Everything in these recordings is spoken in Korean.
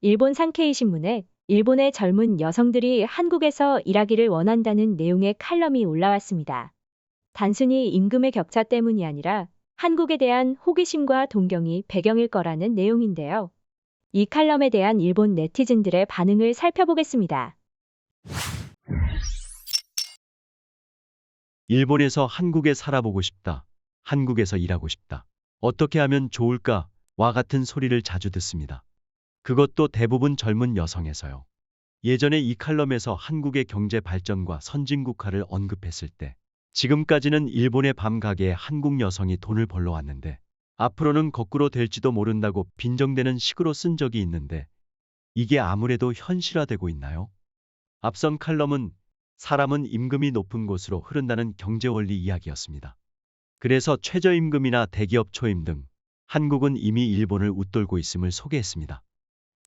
일본 산케이 신문에 일본의 젊은 여성들이 한국에서 일하기를 원한다는 내용의 칼럼이 올라왔습니다. 단순히 임금의 격차 때문이 아니라 한국에 대한 호기심과 동경이 배경일 거라는 내용인데요. 이 칼럼에 대한 일본 네티즌들의 반응을 살펴보겠습니다. 일본에서 한국에 살아보고 싶다. 한국에서 일하고 싶다. 어떻게 하면 좋을까? 와 같은 소리를 자주 듣습니다. 그것도 대부분 젊은 여성에서요. 예전에 이 칼럼에서 한국의 경제 발전과 선진국화를 언급했을 때 지금까지는 일본의 밤 가게에 한국 여성이 돈을 벌러 왔는데 앞으로는 거꾸로 될지도 모른다고 빈정대는 식으로 쓴 적이 있는데 이게 아무래도 현실화되고 있나요? 앞선 칼럼은 사람은 임금이 높은 곳으로 흐른다는 경제원리 이야기였습니다. 그래서 최저임금이나 대기업 초임 등 한국은 이미 일본을 웃돌고 있음을 소개했습니다.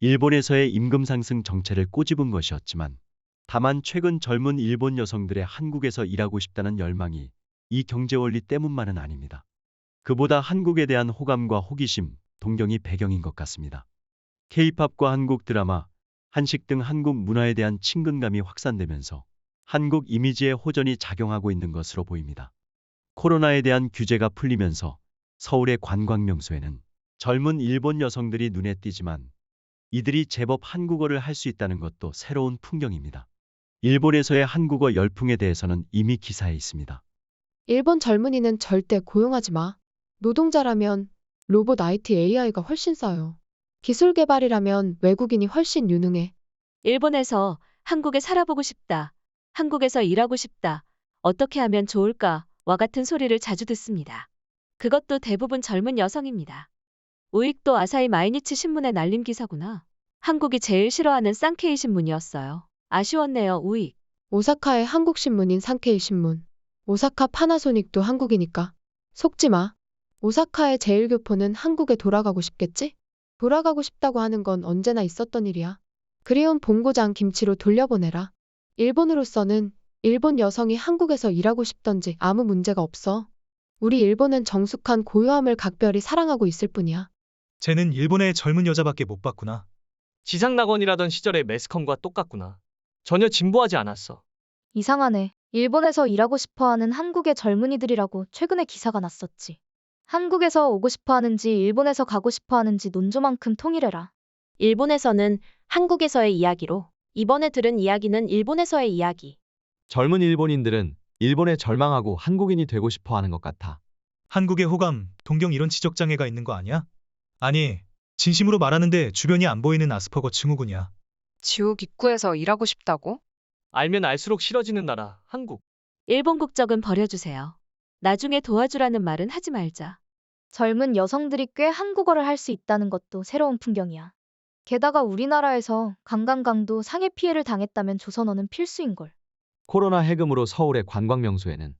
일본에서의 임금 상승 정체를 꼬집은 것이었지만 다만 최근 젊은 일본 여성들의 한국에서 일하고 싶다는 열망이 이 경제원리 때문만은 아닙니다. 그보다 한국에 대한 호감과 호기심, 동경이 배경인 것 같습니다. K-팝과 한국 드라마, 한식 등 한국 문화에 대한 친근감이 확산되면서 한국 이미지에 호전이 작용하고 있는 것으로 보입니다. 코로나에 대한 규제가 풀리면서 서울의 관광 명소에는 젊은 일본 여성들이 눈에 띄지만 이들이 제법 한국어를 할 수 있다는 것도 새로운 풍경입니다. 일본에서의 한국어 열풍에 대해서는 이미 기사에 있습니다. 일본 젊은이는 절대 고용하지 마. 노동자라면 로봇 IT AI가 훨씬 싸요. 기술 개발이라면 외국인이 훨씬 유능해. 일본에서 한국에 살아보고 싶다. 한국에서 일하고 싶다. 어떻게 하면 좋을까? 와 같은 소리를 자주 듣습니다. 그것도 대부분 젊은 여성입니다. 우익도 아사히 마이니치 신문의 날림 기사구나. 한국이 제일 싫어하는 쌍케이 신문이었어요. 아쉬웠네요, 우익. 오사카의 한국 신문인 산케이 신문. 오사카 파나소닉도 한국이니까. 속지 마. 오사카의 제일교포는 한국에 돌아가고 싶겠지? 돌아가고 싶다고 하는 건 언제나 있었던 일이야. 그리운 본고장 김치로 돌려보내라. 일본으로서는 일본 여성이 한국에서 일하고 싶던지 아무 문제가 없어. 우리 일본은 정숙한 고요함을 각별히 사랑하고 있을 뿐이야. 쟤는 일본의 젊은 여자밖에 못 봤구나. 지상낙원이라던 시절의 매스컴과 똑같구나. 전혀 진보하지 않았어. 이상하네. 일본에서 일하고 싶어하는 한국의 젊은이들이라고 최근에 기사가 났었지. 한국에서 오고 싶어하는지 일본에서 가고 싶어하는지 논조만큼 통일해라. 일본에서는 한국에서의 이야기로, 이번에 들은 이야기는 일본에서의 이야기. 젊은 일본인들은 일본에 절망하고 한국인이 되고 싶어 하는 것 같아. 한국의 호감, 동경 이런 지적장애가 있는 거 아니야? 아니, 진심으로 말하는데 주변이 안 보이는 아스퍼거 증후군이야. 지옥 입구에서 일하고 싶다고? 알면 알수록 싫어지는 나라, 한국. 일본 국적은 버려주세요. 나중에 도와주라는 말은 하지 말자. 젊은 여성들이 꽤 한국어를 할 수 있다는 것도 새로운 풍경이야. 게다가 우리나라에서 강간강도 상해 피해를 당했다면 조선어는 필수인걸. 코로나 해금으로 서울의 관광 명소에는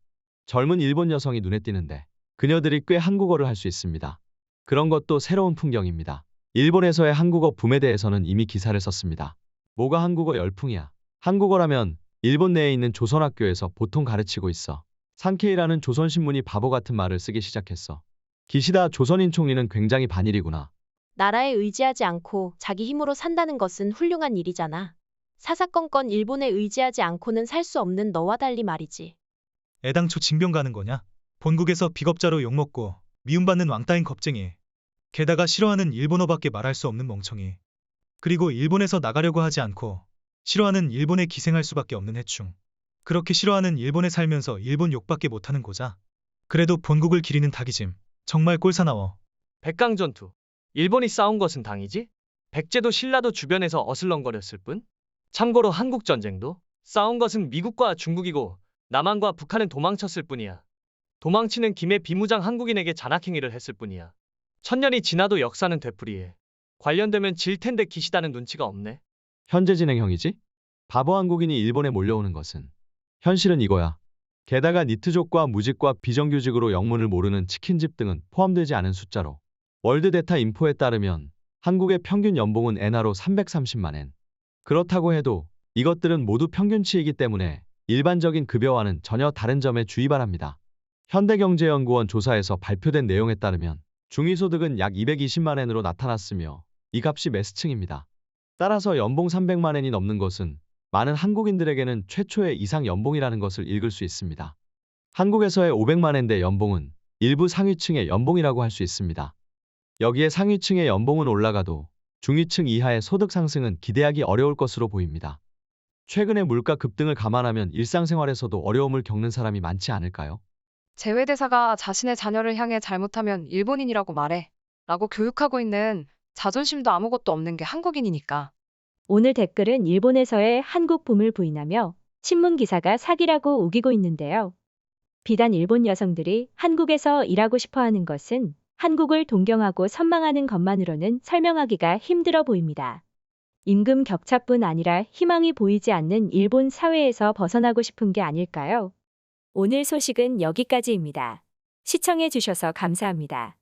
젊은 일본 여성이 눈에 띄는데 그녀들이 꽤 한국어를 할 수 있습니다. 그런 것도 새로운 풍경입니다. 일본에서의 한국어 붐에 대해서는 이미 기사를 썼습니다. 뭐가 한국어 열풍이야. 한국어라면 일본 내에 있는 조선학교에서 보통 가르치고 있어. 산케이라는 조선신문이 바보 같은 말을 쓰기 시작했어. 기시다 조선인 총리는 굉장히 반일이구나. 나라에 의지하지 않고 자기 힘으로 산다는 것은 훌륭한 일이잖아. 사사건건 일본에 의지하지 않고는 살 수 없는 너와 달리 말이지. 애당초 징병 가는 거냐? 본국에서 비겁자로 욕먹고 미움받는 왕따인 겁쟁이. 게다가 싫어하는 일본어밖에 말할 수 없는 멍청이. 그리고 일본에서 나가려고 하지 않고 싫어하는 일본에 기생할 수밖에 없는 해충. 그렇게 싫어하는 일본에 살면서 일본 욕밖에 못하는 고자. 그래도 본국을 기리는 닭이짐. 정말 꼴사나워. 백강전투. 일본이 싸운 것은 당이지? 백제도 신라도 주변에서 어슬렁거렸을 뿐? 참고로 한국전쟁도 싸운 것은 미국과 중국이고 남한과 북한은 도망쳤을 뿐이야. 도망치는 김에 비무장 한국인에게 잔악행위를 했을 뿐이야. 천년이 지나도 역사는 되풀이해. 관련되면 질 텐데 기시다는 눈치가 없네. 현재 진행형이지? 바보 한국인이 일본에 몰려오는 것은 현실은 이거야. 게다가 니트족과 무직과 비정규직으로 영문을 모르는 치킨집 등은 포함되지 않은 숫자로 월드데이터 인포에 따르면 한국의 평균 연봉은 엔화로 330만 엔. 그렇다고 해도 이것들은 모두 평균치이기 때문에 일반적인 급여와는 전혀 다른 점에 주의 바랍니다. 현대경제연구원 조사에서 발표된 내용에 따르면 중위소득은 약 220만 엔으로 나타났으며 이 값이 매스층입니다. 따라서 연봉 300만 엔이 넘는 것은 많은 한국인들에게는 최초의 이상 연봉이라는 것을 읽을 수 있습니다. 한국에서의 500만 엔대 연봉은 일부 상위층의 연봉이라고 할 수 있습니다. 여기에 상위층의 연봉은 올라가도 중위층 이하의 소득 상승은 기대하기 어려울 것으로 보입니다. 최근의 물가 급등을 감안하면 일상생활에서도 어려움을 겪는 사람이 많지 않을까요? 제외대사가 자신의 자녀를 향해 잘못하면 일본인이라고 말해. 라고 교육하고 있는 자존심도 아무것도 없는 게 한국인이니까. 오늘 댓글은 일본에서의 한국 붐을 부인하며 신문 기사가 사기라고 우기고 있는데요. 비단 일본 여성들이 한국에서 일하고 싶어 하는 것은 한국을 동경하고 선망하는 것만으로는 설명하기가 힘들어 보입니다. 임금 격차뿐 아니라 희망이 보이지 않는 일본 사회에서 벗어나고 싶은 게 아닐까요? 오늘 소식은 여기까지입니다. 시청해 주셔서 감사합니다.